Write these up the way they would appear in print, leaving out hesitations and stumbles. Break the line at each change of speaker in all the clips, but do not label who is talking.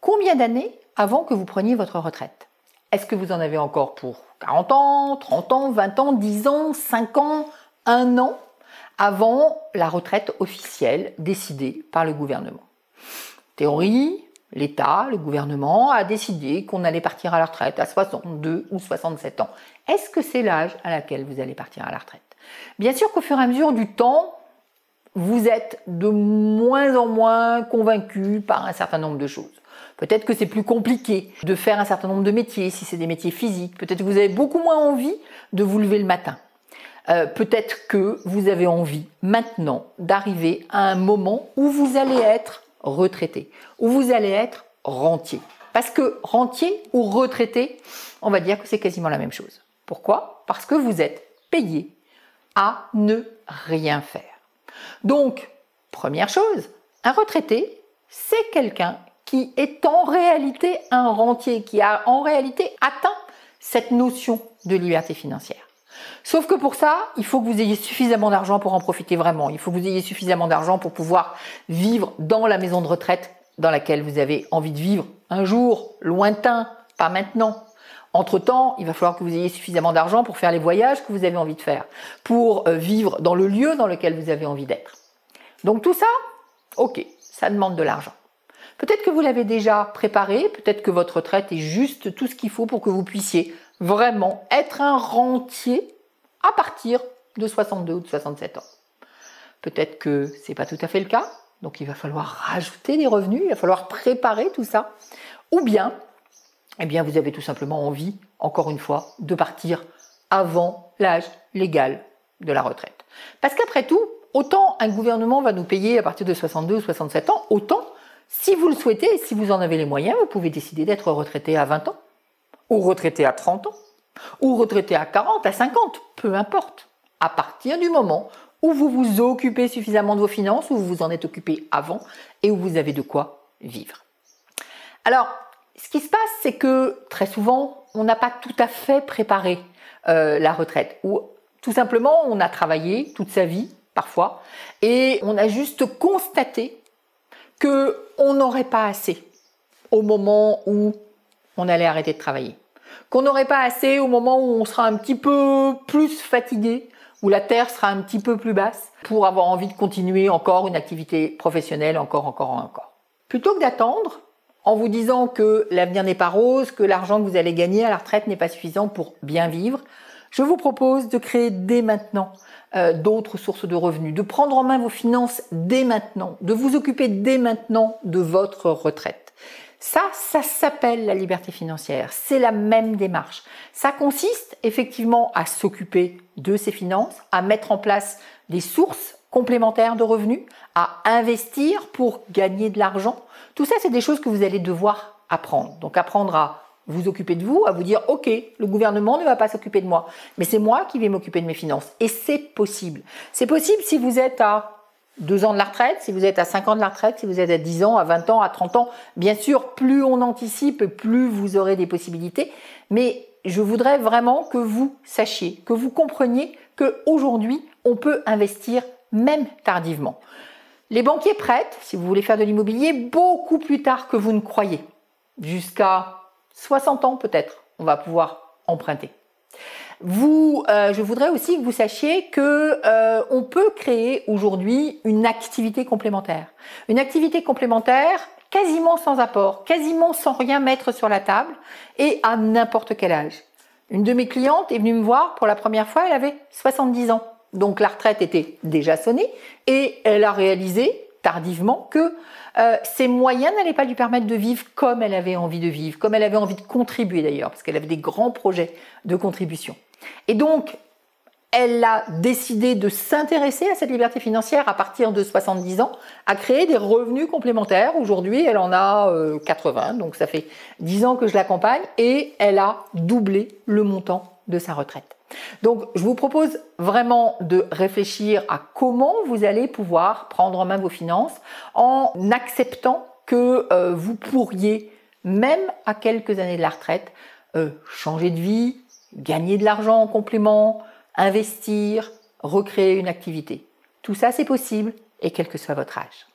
combien d'années avant que vous preniez votre retraite? Est-ce que vous en avez encore pour 40 ans, 30 ans, 20 ans, 10 ans, 5 ans, 1 an avant la retraite officielle décidée par le gouvernement? Théorie, l'État, le gouvernement a décidé qu'on allait partir à la retraite à 62 ou 67 ans. Est-ce que c'est l'âge à laquelle vous allez partir à la retraite? Bien sûr qu'au fur et à mesure du temps, vous êtes de moins en moins convaincu par un certain nombre de choses. Peut-être que c'est plus compliqué de faire un certain nombre de métiers, si c'est des métiers physiques. Peut-être que vous avez beaucoup moins envie de vous lever le matin. Peut-être que vous avez envie maintenant d'arriver à un moment où vous allez être retraité, où vous allez être rentier. Parce que rentier ou retraité, on va dire que c'est quasiment la même chose. Pourquoi? Parce que vous êtes payé à ne rien faire. Donc, première chose, un retraité, c'est quelqu'un qui est en réalité un rentier, qui a en réalité atteint cette notion de liberté financière. Sauf que pour ça, il faut que vous ayez suffisamment d'argent pour en profiter vraiment. Il faut que vous ayez suffisamment d'argent pour pouvoir vivre dans la maison de retraite dans laquelle vous avez envie de vivre un jour lointain, pas maintenant. Entre-temps, il va falloir que vous ayez suffisamment d'argent pour faire les voyages que vous avez envie de faire, pour vivre dans le lieu dans lequel vous avez envie d'être. Donc tout ça, ok, ça demande de l'argent. Peut-être que vous l'avez déjà préparé, peut-être que votre retraite est juste tout ce qu'il faut pour que vous puissiez vraiment être un rentier à partir de 62 ou de 67 ans. Peut-être que ce n'est pas tout à fait le cas, donc il va falloir rajouter des revenus, il va falloir préparer tout ça. Ou bien, eh bien vous avez tout simplement envie, encore une fois, de partir avant l'âge légal de la retraite. Parce qu'après tout, autant un gouvernement va nous payer à partir de 62 ou 67 ans, autant, si vous le souhaitez et si vous en avez les moyens, vous pouvez décider d'être retraité à 20 ans, ou retraité à 30 ans, ou retraité à 40, à 50, peu importe. À partir du moment où vous vous occupez suffisamment de vos finances, où vous vous en êtes occupé avant et où vous avez de quoi vivre. Alors, ce qui se passe, c'est que très souvent, on n'a pas tout à fait préparé la retraite, ou tout simplement, on a travaillé toute sa vie, parfois, et on a juste constaté qu'on n'aurait pas assez au moment où on allait arrêter de travailler. Qu'on n'aurait pas assez au moment où on sera un petit peu plus fatigué, où la terre sera un petit peu plus basse, pour avoir envie de continuer encore une activité professionnelle, encore. Plutôt que d'attendre, en vous disant que l'avenir n'est pas rose, que l'argent que vous allez gagner à la retraite n'est pas suffisant pour bien vivre, je vous propose de créer dès maintenant d'autres sources de revenus, de prendre en main vos finances dès maintenant, de vous occuper dès maintenant de votre retraite. Ça s'appelle la liberté financière, c'est la même démarche. Ça consiste effectivement à s'occuper de ses finances, à mettre en place des sources complémentaires de revenus, à investir pour gagner de l'argent. Tout ça, c'est des choses que vous allez devoir apprendre. Donc apprendre à vous occuper de vous, à vous dire « Ok, le gouvernement ne va pas s'occuper de moi, mais c'est moi qui vais m'occuper de mes finances. » Et c'est possible. C'est possible si vous êtes à 2 ans de la retraite, si vous êtes à 5 ans de la retraite, si vous êtes à 10 ans, à 20 ans, à 30 ans. Bien sûr, plus on anticipe, plus vous aurez des possibilités. Mais je voudrais vraiment que vous sachiez, que vous compreniez qu'aujourd'hui, on peut investir même tardivement. Les banquiers prêtent, si vous voulez faire de l'immobilier, beaucoup plus tard que vous ne croyez. Jusqu'à 60 ans peut-être, on va pouvoir emprunter. Je voudrais aussi que vous sachiez qu'on peut créer aujourd'hui une activité complémentaire. Une activité complémentaire quasiment sans apport, quasiment sans rien mettre sur la table et à n'importe quel âge. Une de mes clientes est venue me voir pour la première fois, elle avait 70 ans. Donc la retraite était déjà sonnée et elle a réalisé tardivement que ses moyens n'allaient pas lui permettre de vivre comme elle avait envie de vivre, comme elle avait envie de contribuer d'ailleurs, parce qu'elle avait des grands projets de contribution. Et donc, elle a décidé de s'intéresser à cette liberté financière à partir de 70 ans, à créer des revenus complémentaires. Aujourd'hui, elle en a 80, donc ça fait 10 ans que je l'accompagne et elle a doublé le montant de sa retraite. Donc, je vous propose vraiment de réfléchir à comment vous allez pouvoir prendre en main vos finances en acceptant que vous pourriez, même à quelques années de la retraite, changer de vie, gagner de l'argent en complément, investir, recréer une activité. Tout ça, c'est possible et quel que soit votre âge.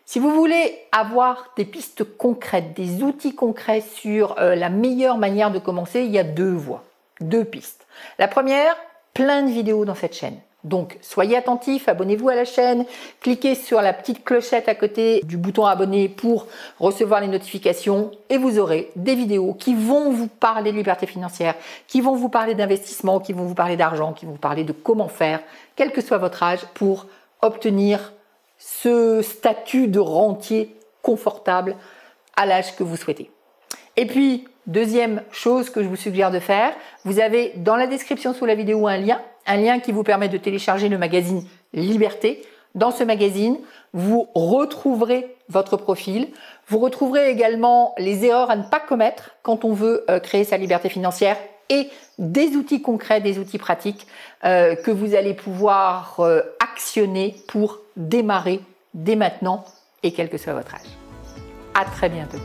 Si vous voulez avoir des pistes concrètes, des outils concrets sur la meilleure manière de commencer, il y a deux voies, deux pistes. La première, plein de vidéos dans cette chaîne. Donc, soyez attentifs, abonnez-vous à la chaîne, cliquez sur la petite clochette à côté du bouton abonner pour recevoir les notifications et vous aurez des vidéos qui vont vous parler de liberté financière, qui vont vous parler d'investissement, qui vont vous parler d'argent, qui vont vous parler de comment faire, quel que soit votre âge, pour obtenir ce statut de rentier confortable à l'âge que vous souhaitez. Et puis, deuxième chose que je vous suggère de faire, vous avez dans la description sous la vidéo un lien qui vous permet de télécharger le magazine Liberté. Dans ce magazine, vous retrouverez votre profil. Vous retrouverez également les erreurs à ne pas commettre quand on veut créer sa liberté financière et des outils concrets, des outils pratiques que vous allez pouvoir actionner pour démarrer dès maintenant et quel que soit votre âge. À très bientôt.